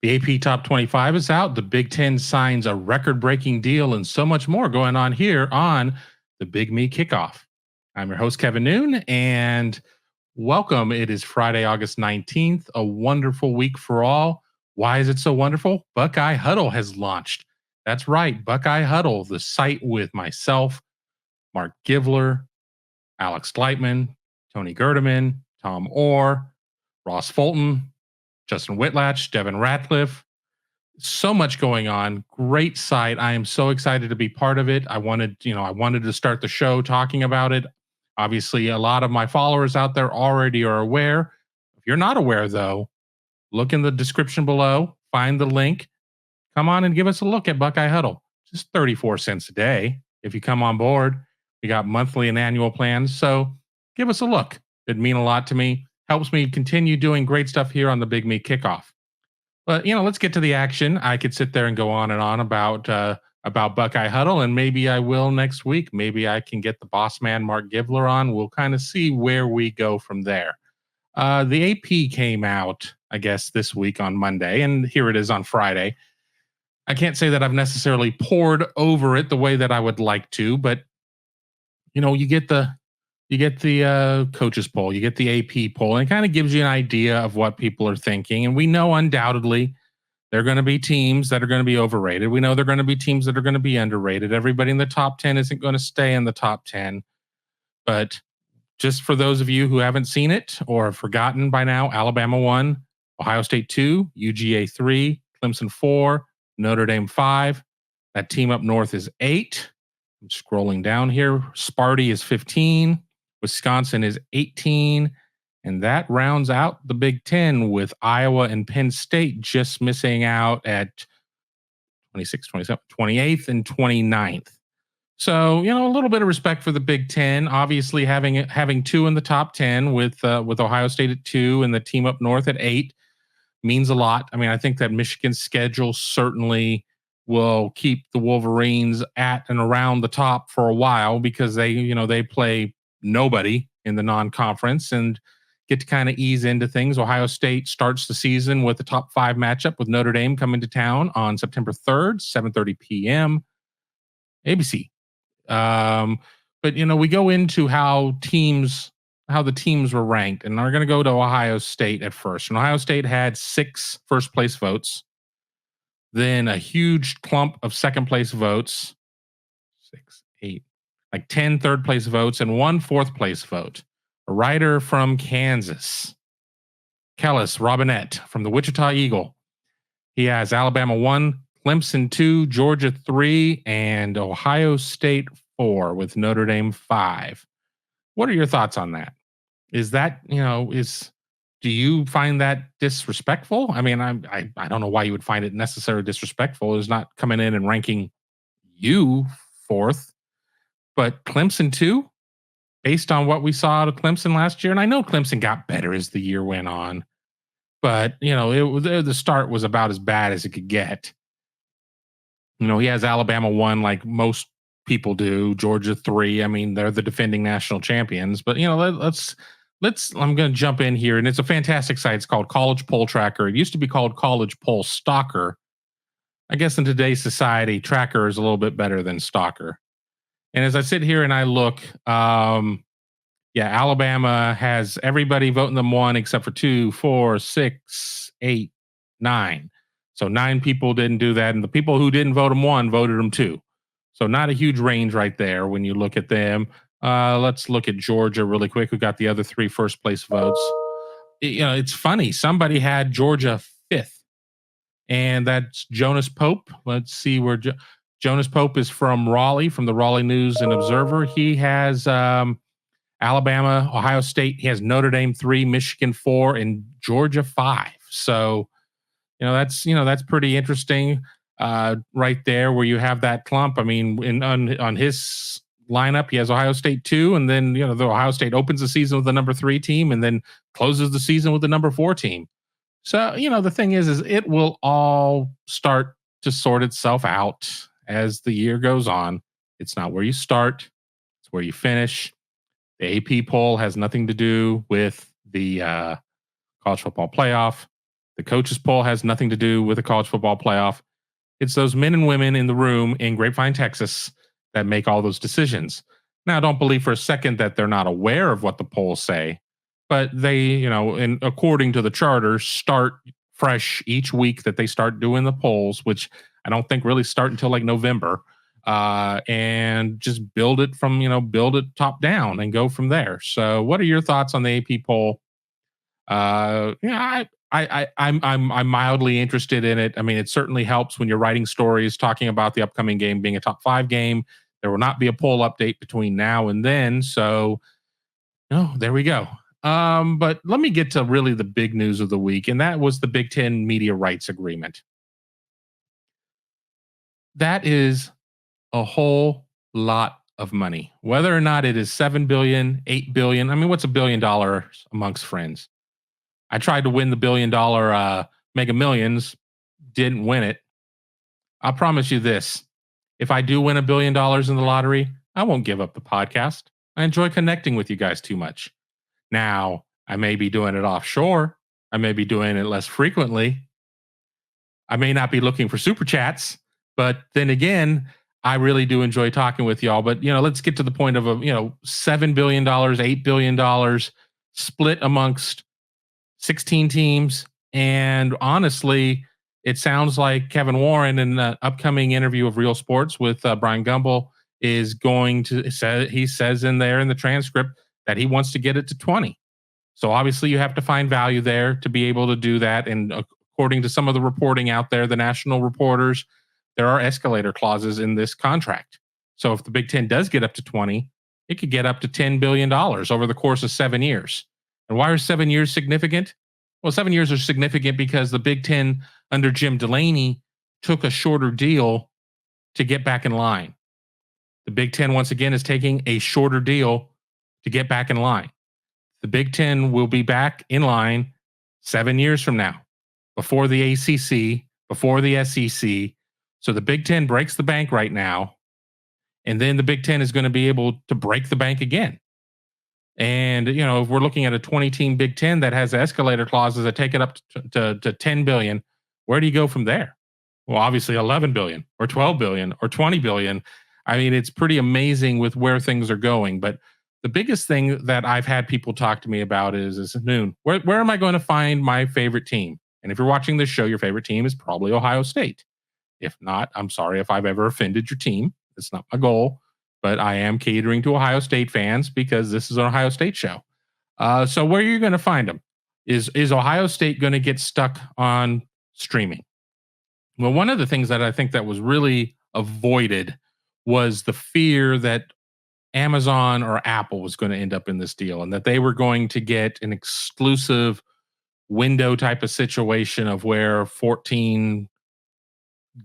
The AP Top 25 is out. The Big Ten signs a record-breaking deal and so much more going on here on the Big Me Kickoff. I'm your host, Kevin Noon, and welcome. It is Friday, August 19th, a wonderful week for all. Why is it so wonderful? Buckeye Huddle has launched. That's right, Buckeye Huddle, the site with myself, Mark Givler, Alex Gleitman, Tony Gerdeman, Tom Orr, Ross Fulton, Justin Whitlatch, Devin Ratcliffe. So much going on. Great site. I am so excited to be part of it. I wanted to start the show talking about it. Obviously, a lot of my followers out there already are aware. If you're not aware, though, look in the description below, find the link. Come on and give us a look at Buckeye Huddle. Just 34 cents a day if you come on board. We got monthly and annual plans, so give us a look. It'd mean a lot to me. Helps me continue doing great stuff here on the Big Me Kickoff. But, let's get to the action. I could sit there and go on and on about Buckeye Huddle, and maybe I will next week. Maybe I can get the boss man, Mark Givler, on. We'll kind of see where we go from there. The AP came out, I guess, this week on Monday, and here it is on Friday. I can't say that I've necessarily poured over it the way that I would like to, but, you get the coaches poll, you get the AP poll, and it kind of gives you an idea of what people are thinking. And we know undoubtedly there are going to be teams that are going to be overrated. We know there are going to be teams that are going to be underrated. Everybody in the top 10 isn't going to stay in the top 10. But just for those of you who haven't seen it or have forgotten by now, Alabama 1, Ohio State 2, UGA 3, Clemson 4, Notre Dame 5. That team up north is 8. I'm scrolling down here. Sparty is 15. Wisconsin is 18, and that rounds out the Big Ten with Iowa and Penn State just missing out at 26, 27, 28th, and 29th. So, a little bit of respect for the Big Ten. Obviously, having two in the top 10 with Ohio State at 2 and the team up north at 8 means a lot. I mean, I think that Michigan's schedule certainly will keep the Wolverines at and around the top for a while because they play nobody in the non-conference and get to kind of ease into things. Ohio State starts the season with a top 5 matchup with Notre Dame coming to town on September 3rd, 7:30 p.m. ABC. But we go into how the teams were ranked, and we're going to go to Ohio State at first. And Ohio State had 6 first place votes, then a huge clump of second place votes, 6, 8. Like 10 third place votes and 1 fourth place vote. A writer from Kansas, Kellis Robinette from the Wichita Eagle. He has Alabama 1, Clemson 2, Georgia 3, and Ohio State 4 with Notre Dame 5. What are your thoughts on that? Is that, do you find that disrespectful? I mean, I don't know why you would find it necessarily disrespectful. It's not coming in and ranking you 4th. But Clemson, too, based on what we saw out of Clemson last year, and I know Clemson got better as the year went on, but, the start was about as bad as it could get. He has Alabama 1 like most people do, Georgia 3. I mean, they're the defending national champions. But, let's I'm going to jump in here, and it's a fantastic site. It's called College Poll Tracker. It used to be called College Poll Stalker. I guess in today's society, Tracker is a little bit better than Stalker. And as I sit here and I look, Alabama has everybody voting them 1 except for 2, 4, 6, 8, 9. So 9 people didn't do that. And the people who didn't vote them 1 voted them 2. So not a huge range right there when you look at them. Let's look at Georgia really quick, who got the other 3 first place votes. It's funny. Somebody had Georgia 5th, and that's Jonas Pope. Let's see where Jonas Pope is from Raleigh, from the Raleigh News and Observer. He has Alabama, Ohio State. He has Notre Dame 3, Michigan 4, and Georgia 5. So, that's pretty interesting right there where you have that clump. I mean, on his lineup, he has Ohio State 2, and then, the Ohio State opens the season with the number 3 team and then closes the season with the number 4 team. So, the thing is it will all start to sort itself out as the year goes on. It's not where you start, it's where you finish. The AP poll has nothing to do with the college football playoff. The coaches poll has nothing to do with the college football playoff. It's those men and women in the room in Grapevine, Texas, that make all those decisions. Now, don't believe for a second that they're not aware of what the polls say, but they, according to the charter, start fresh each week that they start doing the polls, which I don't think really start until like November, and just build it build it top down and go from there. So, what are your thoughts on the AP poll? I'm mildly interested in it. I mean, it certainly helps when you're writing stories talking about the upcoming game being a top 5 game. There will not be a poll update between now and then. So, no, there we go. But let me get to really the big news of the week, and that was the Big Ten media rights agreement. That is a whole lot of money. Whether or not it is 7 billion, 8 billion, I mean, what's $1 billion amongst friends? I tried to win the $1 billion Mega Millions, didn't win it. I'll promise you this. If I do win $1 billion in the lottery, I won't give up the podcast. I enjoy connecting with you guys too much. Now, I may be doing it offshore. I may be doing it less frequently. I may not be looking for super chats, but then again, I really do enjoy talking with y'all. But, let's get to the point of, $7 billion, $8 billion split amongst 16 teams. And honestly, it sounds like Kevin Warren in the upcoming interview of Real Sports with Brian Gumbel is going to say, he says in there in the transcript that he wants to get it to 20. So obviously you have to find value there to be able to do that. And according to some of the reporting out there, the national reporters, there are escalator clauses in this contract. So if the Big Ten does get up to 20, it could get up to $10 billion over the course of 7 years. And why are 7 years significant? Well, 7 years are significant because the Big Ten under Jim Delaney took a shorter deal to get back in line. The Big Ten, once again, is taking a shorter deal to get back in line. The Big Ten will be back in line 7 years from now, before the ACC, before the SEC. So the Big Ten breaks the bank right now, and then the Big Ten is going to be able to break the bank again. And, if we're looking at a 20-team Big Ten that has escalator clauses that take it up to 10 billion, where do you go from there? Well, obviously 11 billion or 12 billion or 20 billion. I mean, it's pretty amazing with where things are going. But the biggest thing that I've had people talk to me about is Noon, where am I going to find my favorite team? And if you're watching this show, your favorite team is probably Ohio State. If not, I'm sorry if I've ever offended your team. It's not my goal. But I am catering to Ohio State fans because this is an Ohio State show. So where are you going to find them? Is Ohio State going to get stuck on streaming? Well, one of the things that I think that was really avoided was the fear that Amazon or Apple was going to end up in this deal and that they were going to get an exclusive window type of situation of where 14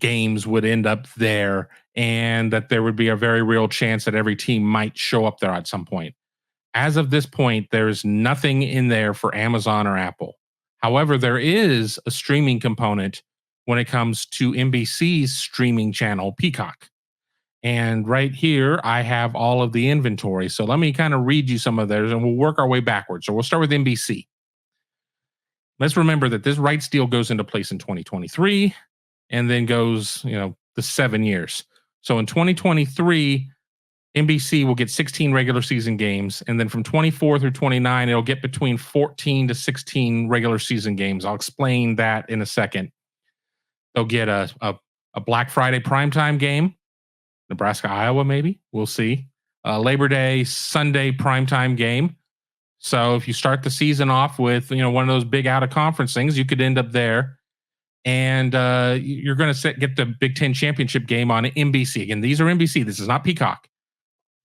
games would end up there and that there would be a very real chance that every team might show up there at some point. As of this point, there's nothing in there for Amazon or Apple. However, there is a streaming component when it comes to NBC's streaming channel, Peacock. And right here, I have all of the inventory. So let me kind of read you some of theirs and we'll work our way backwards. So we'll start with NBC. Let's remember that this rights deal goes into place in 2023 and then goes, the 7 years. So in 2023, NBC will get 16 regular season games. And then from 24 through 29, it'll get between 14 to 16 regular season games. I'll explain that in a second. They'll get a Black Friday primetime game, Nebraska, Iowa, maybe. We'll see. Labor Day, Sunday primetime game. So if you start the season off with, one of those big out of conference things, you could end up there. And you're going to get the Big Ten championship game on NBC. Again, these are NBC. This is not Peacock.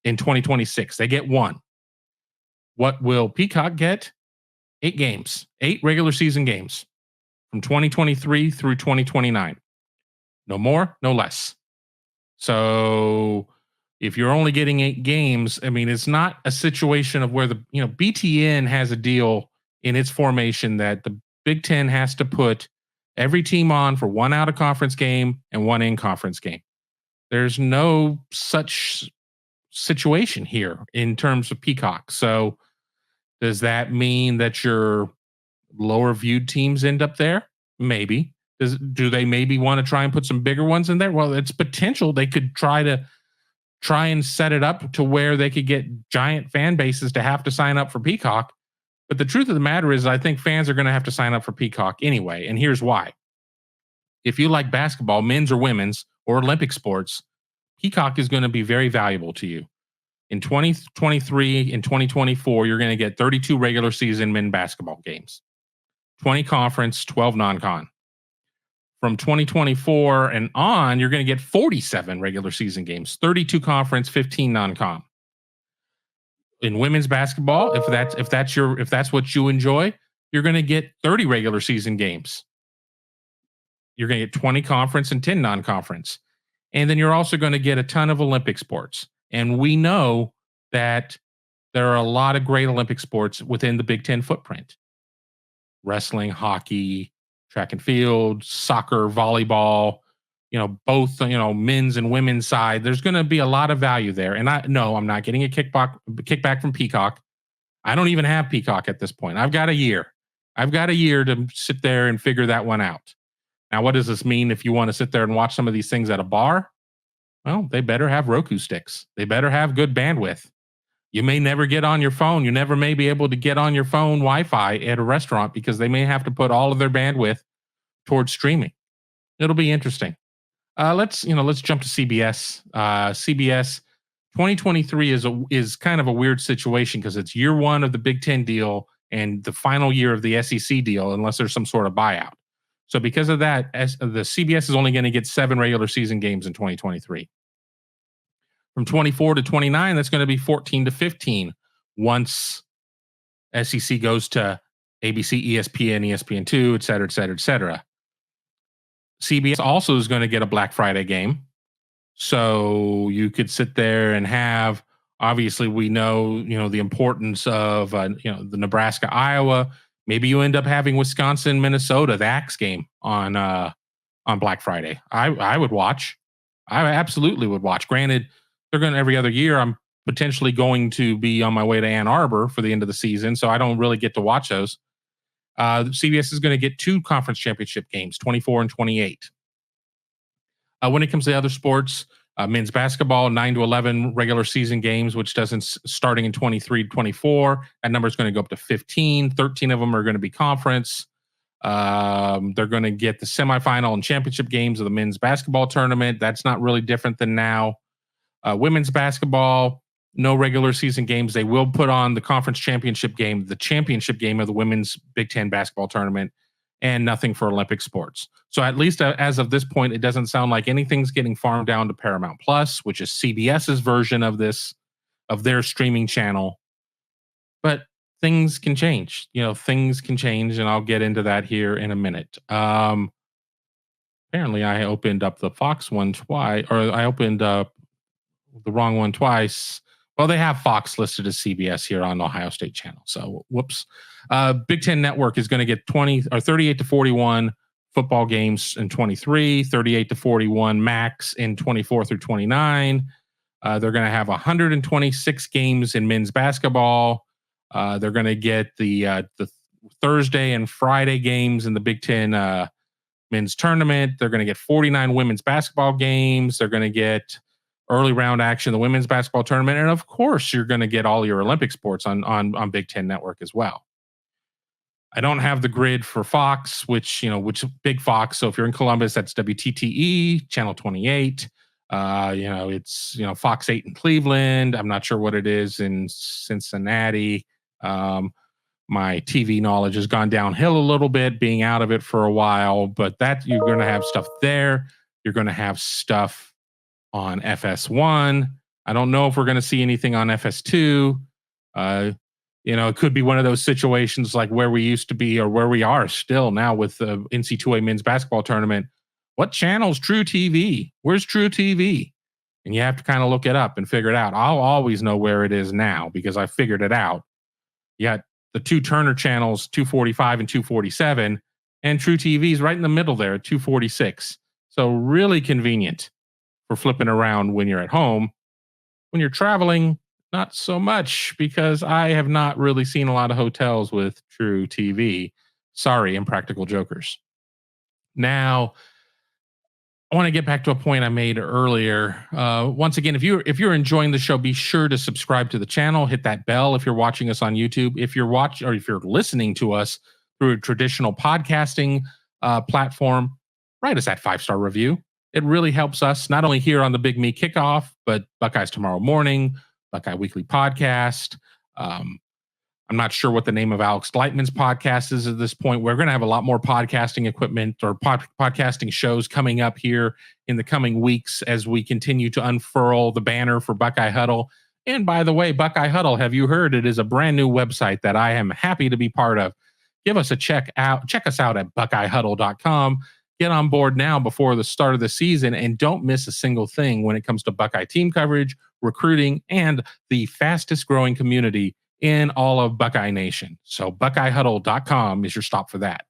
In 2026, they get one. What will Peacock get? 8 games, 8 regular season games from 2023 through 2029. No more, no less. So if you're only getting 8 games, I mean, it's not a situation of where BTN has a deal in its formation that the Big Ten has to put every team on for one out of conference game and one in conference game. There's no such situation here in terms of Peacock. So does that mean that your lower viewed teams end up there? Maybe. Do they maybe want to try and put some bigger ones in there? Well, it's potential. They could try and set it up to where they could get giant fan bases to have to sign up for Peacock. But the truth of the matter is, I think fans are going to have to sign up for Peacock anyway. And here's why. If you like basketball, men's or women's or Olympic sports, Peacock is going to be very valuable to you. In 2023 and 2024, you're going to get 32 regular season men's basketball games, 20 conference, 12 non-con. From 2024 and on, you're going to get 47 regular season games, 32 conference, 15 non-con. In women's basketball, if that's what you enjoy, you're going to get 30 regular season games. You're going to get 20 conference and 10 non-conference. And then you're also going to get a ton of Olympic sports. And we know that there are a lot of great Olympic sports within the Big Ten footprint. Wrestling, hockey, track and field, soccer, volleyball, both, men's and women's side. There's going to be a lot of value there. And I'm not getting a kickback from Peacock. I don't even have Peacock at this point. I've got a year. To sit there and figure that one out. Now, what does this mean if you want to sit there and watch some of these things at a bar? Well, they better have Roku sticks. They better have good bandwidth. You may never get on your phone. You never may be able to get on your phone Wi-Fi at a restaurant because they may have to put all of their bandwidth towards streaming. It'll be interesting. Let's jump to CBS. CBS 2023 is kind of a weird situation because it's year one of the Big Ten deal and the final year of the SEC deal, unless there's some sort of buyout. So because of that, the CBS is only going to get 7 regular season games in 2023. From 24 to 29, that's going to be 14 to 15 once SEC goes to ABC, ESPN, ESPN2, et cetera, et cetera, et cetera. CBS also is going to get a Black Friday game. So you could sit there and have, obviously we know, the importance of, the Nebraska, Iowa. Maybe you end up having Wisconsin, Minnesota, the Axe game on Black Friday. I would watch. I absolutely would watch. Granted, they're going to every other year. I'm potentially going to be on my way to Ann Arbor for the end of the season, so I don't really get to watch those. CBS is going to get 2 conference championship games, 24 and 28. When it comes to other sports, men's basketball, 9 to 11 regular season games, which doesn't starting in 23 to 24. That number is going to go up to 15. 13 of them are going to be conference. They're going to get the semifinal and championship games of the men's basketball tournament. That's not really different than now. Women's basketball, no regular season games. They will put on the conference championship game, the championship game of the women's Big Ten basketball tournament, and nothing for Olympic sports. So at least as of this point, it doesn't sound like anything's getting farmed down to Paramount Plus, which is CBS's version of their streaming channel. But things can change. Things can change, and I'll get into that here in a minute. Apparently, I opened up the Fox one twice, or I opened up the wrong one twice. Well, they have Fox listed as CBS here on the Ohio State channel. So, whoops. Big Ten Network is going to get 38 to 41 football games in 23, 38 to 41 max in 24 through 29. They're going to have 126 games in men's basketball. They're going to get the Thursday and Friday games in the Big Ten men's tournament. They're going to get 49 women's basketball games. They're going to get early round action, the women's basketball tournament. And of course, you're going to get all your Olympic sports on Big Ten Network as well. I don't have the grid for Fox, which Big Fox. So if you're in Columbus, that's WTTE, channel 28. It's, Fox 8 in Cleveland. I'm not sure what it is in Cincinnati. My TV knowledge has gone downhill a little bit, being out of it for a while, but that you're going to have stuff there. You're going to have stuff on FS1. I don't know if we're going to see anything on FS2. It could be one of those situations like where we used to be or where we are still now with the NC2A men's basketball tournament. What channel's True TV? Where's True TV? And you have to kind of look it up and figure it out. I'll always know where it is now because I figured it out. You got the 2 Turner channels, 245 and 247, and True TV's right in the middle there at 246. So really convenient for flipping around when you're at home. When you're traveling, not so much, because I have not really seen a lot of hotels with True TV. Sorry, Impractical Jokers. Now, I want to get back to a point I made earlier. Once again, if you're enjoying the show, be sure to subscribe to the channel. Hit that bell if you're watching us on YouTube. If you're listening to us through a traditional podcasting platform, write us that 5-star review. It really helps us not only here on the Big Me Kickoff, but Buckeyes Tomorrow Morning, Buckeye Weekly Podcast. I'm not sure what the name of Alex Gleitman's podcast is at this point. We're going to have a lot more podcasting equipment or podcasting shows coming up here in the coming weeks as we continue to unfurl the banner for Buckeye Huddle. And by the way, Buckeye Huddle, have you heard? It is a brand new website that I am happy to be part of. Give us a check us out at BuckeyeHuddle.com. Get on board now before the start of the season and don't miss a single thing when it comes to Buckeye team coverage, recruiting, and the fastest growing community in all of Buckeye Nation. So BuckeyeHuddle.com is your stop for that.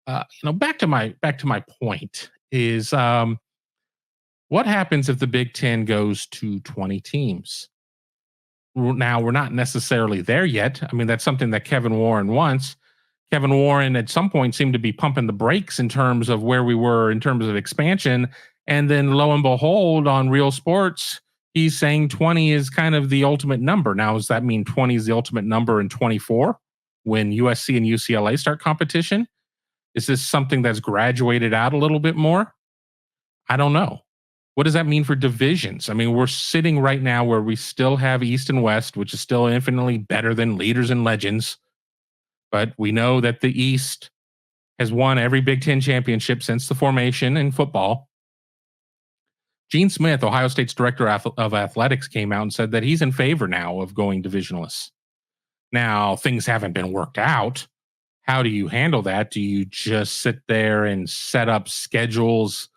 Back to my point is what happens if the Big Ten goes to 20 teams? Now, we're not necessarily there yet. I mean, that's something that Kevin Warren wants. Kevin Warren at some point seemed to be pumping the brakes in terms of where we were in terms of expansion. And then lo and behold, on Real Sports, he's saying 20 is kind of the ultimate number. Now, does that mean 20 is the ultimate number in 24 when USC and UCLA start competition? Is this something that's graduated out a little bit more? I don't know. What does that mean for divisions? I mean, we're sitting right now where we still have East and West, which is still infinitely better than Leaders and Legends. But we know that the East has won every Big Ten championship since the formation in football. Gene Smith, Ohio State's director of athletics, came out and said that he's in favor now of going divisionless. Now, things haven't been worked out. How do you handle that? Do you just sit there and set up schedules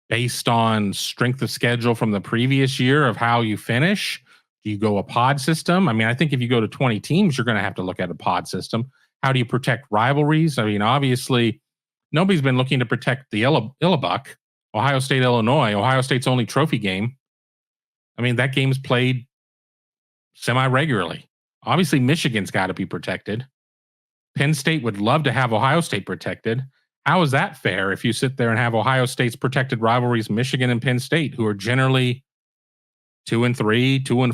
based on strength of schedule from the previous year of how you finish? Do you go a pod system? I mean, I think if you go to 20 teams, you're going to have to look at a pod system. How do you protect rivalries? I mean, obviously, nobody's been looking to protect the Illabuck, Ohio State, Illinois, Ohio State's only trophy game. I mean, that game's played semi-regularly. Obviously, Michigan's got to be protected. Penn State would love to have Ohio State protected. How is that fair if you sit there and have Ohio State's protected rivalries, Michigan and Penn State, who are generally 2-3, 2-4,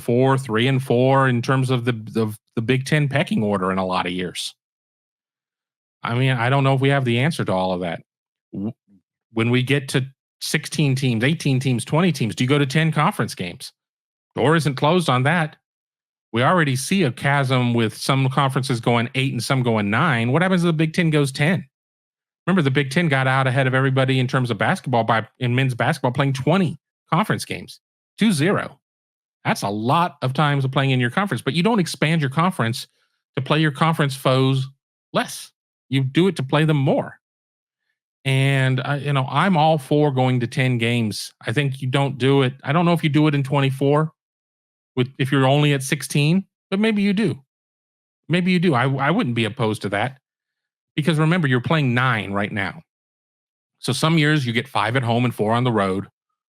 3-4 in terms of the Big Ten pecking order in a lot of years? I mean, I don't know if we have the answer to all of that. When we get to 16 teams, 18 teams, 20 teams, do you go to 10 conference games? Door isn't closed on that. We already see a chasm with some conferences going 8 and some going 9. What happens if the Big Ten goes 10? Remember, the Big Ten got out ahead of everybody in terms of basketball in men's basketball playing 20 conference games, 2-0. That's a lot of times of playing in your conference, but you don't expand your conference to play your conference foes less. You do it to play them more. And, I'm all for going to 10 games. I think you don't do it. I don't know if you do it in 24 if you're only at 16, but maybe you do. Maybe you do. I wouldn't be opposed to that because remember, you're playing 9 right now. So some years you get 5 at home and 4 on the road.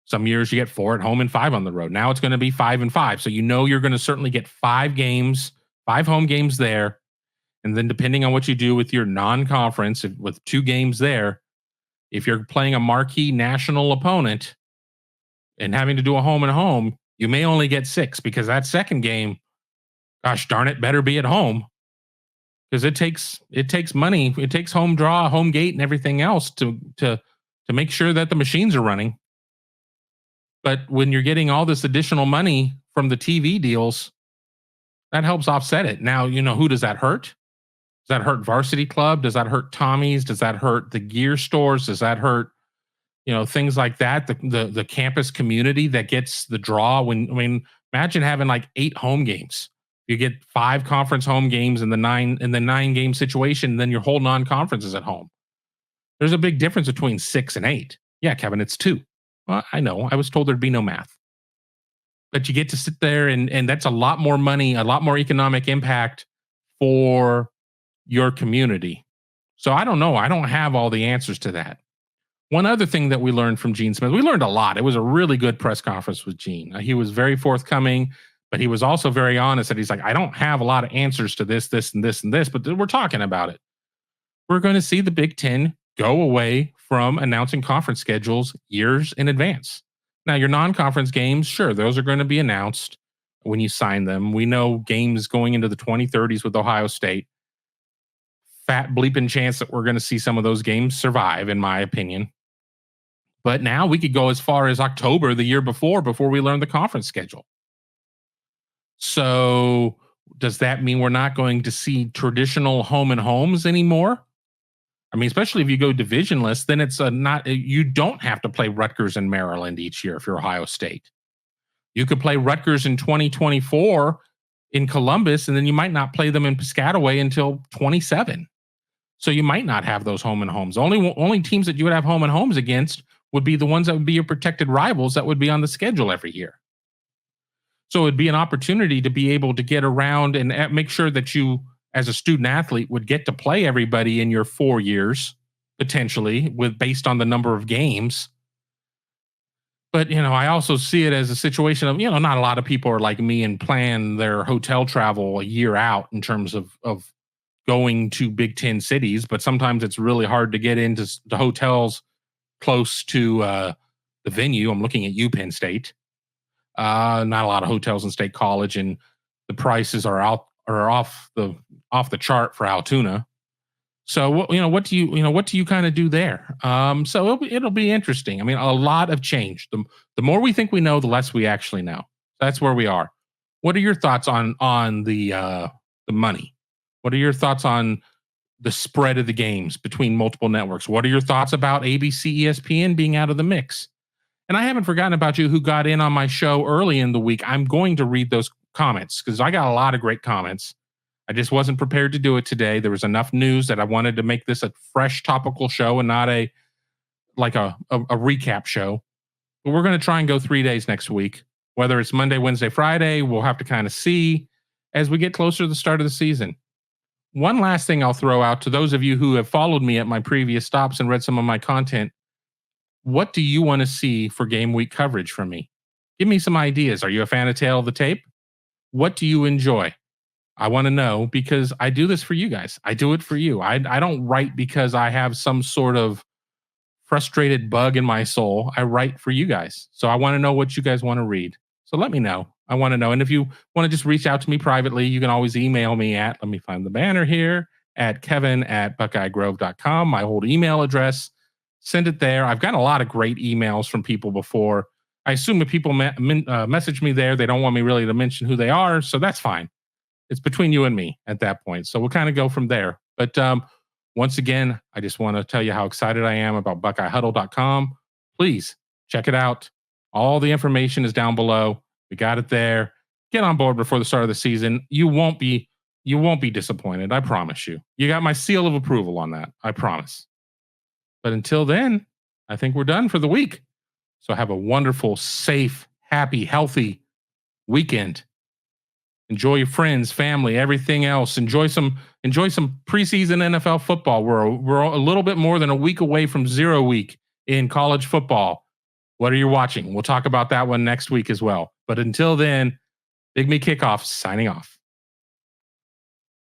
Some years you get 4 at home and 5 on the road. Now it's going to be 5 and 5. So you're going to certainly get 5 games, 5 home games there. And then depending on what you do with your non-conference, with 2 games there, if you're playing a marquee national opponent and having to do a home and home, you may only get 6 because that second game, gosh darn it, better be at home because it takes money. It takes home draw, home gate, and everything else to make sure that the machines are running. But when you're getting all this additional money from the TV deals, that helps offset it. Now, who does that hurt? Does that hurt Varsity Club? Does that hurt Tommy's? Does that hurt the gear stores? Does that hurt, things like that? The campus community that gets the draw. Imagine having like 8 home games. You get 5 conference home games in the 9 game situation. Then your whole non-conference is at home. There's a big difference between 6 and 8. Yeah, Kevin, it's 2. Well, I know. I was told there'd be no math. But you get to sit there and that's a lot more money, a lot more economic impact for your community. So I don't know. I don't have all the answers to that. One other thing that we learned from Gene Smith, we learned a lot. It was a really good press conference with Gene. He was very forthcoming, but he was also very honest that he's like, I don't have a lot of answers to this, and this, and this, but we're talking about it. We're going to see the Big Ten go away from announcing conference schedules years in advance. Now, your non-conference games, sure, those are going to be announced when you sign them. We know games going into the 2030s with Ohio State. Fat bleeping chance that we're going to see some of those games survive, in my opinion. But now we could go as far as October the year before we learn the conference schedule. So does that mean we're not going to see traditional home and homes anymore? I mean, especially if you go divisionless, then it's you don't have to play Rutgers and Maryland each year if you're Ohio State. You could play Rutgers in 2024 in Columbus, and then you might not play them in Piscataway until 27. So you might not have those home and homes. Only teams that you would have home and homes against would be the ones that would be your protected rivals that would be on the schedule every year. So it'd be an opportunity to be able to get around and make sure that you, as a student athlete, would get to play everybody in your 4 years, potentially, based on the number of games. But, I also see it as a situation of, not a lot of people are like me and plan their hotel travel a year out in terms of going to Big Ten cities. But sometimes it's really hard to get into the hotels close to the venue. I'm looking at Penn State. Not a lot of hotels in State College, and the prices are off the chart for Altoona. So what do you kind of do there? So it'll be interesting. I mean, a lot have changed. The more we think we know, the less we actually know. That's where we are. What are your thoughts on the money? What are your thoughts on the spread of the games between multiple networks? What are your thoughts about ABC, ESPN being out of the mix? And I haven't forgotten about you who got in on my show early in the week. I'm going to read those comments because I got a lot of great comments. I just wasn't prepared to do it today. There was enough news that I wanted to make this a fresh topical show and not a recap show. But we're going to try and go 3 days next week. Whether it's Monday, Wednesday, Friday, we'll have to kind of see as we get closer to the start of the season. One last thing I'll throw out to those of you who have followed me at my previous stops and read some of my content. What do you want to see for game week coverage from me? Give me some ideas. Are you a fan of Tail of the Tape? What do you enjoy? I want to know because I do this for you guys. I do it for you. I don't write because I have some sort of frustrated bug in my soul. I write for you guys. So I want to know what you guys want to read. So let me know. I want to know. And if you want to just reach out to me privately, you can always email me let me find the banner here, at kevin@buckeyegrove.com, my old email address. Send it there. I've gotten a lot of great emails from people before. I assume if people message me there, they don't want me really to mention who they are. So that's fine. It's between you and me at that point. So we'll kind of go from there. But once again, I just want to tell you how excited I am about BuckeyeHuddle.com. Please check it out. All the information is down below. We got it there. Get on board before the start of the season. You won't be disappointed. I promise you. You got my seal of approval on that. I promise. But until then, I think we're done for the week. So have a wonderful, safe, happy, healthy weekend. Enjoy your friends, family, everything else. Enjoy some preseason NFL football. We're a little bit more than a week away from 0 week in college football. What are you watching? We'll talk about that one next week as well. But until then, Big Me Kickoff signing off.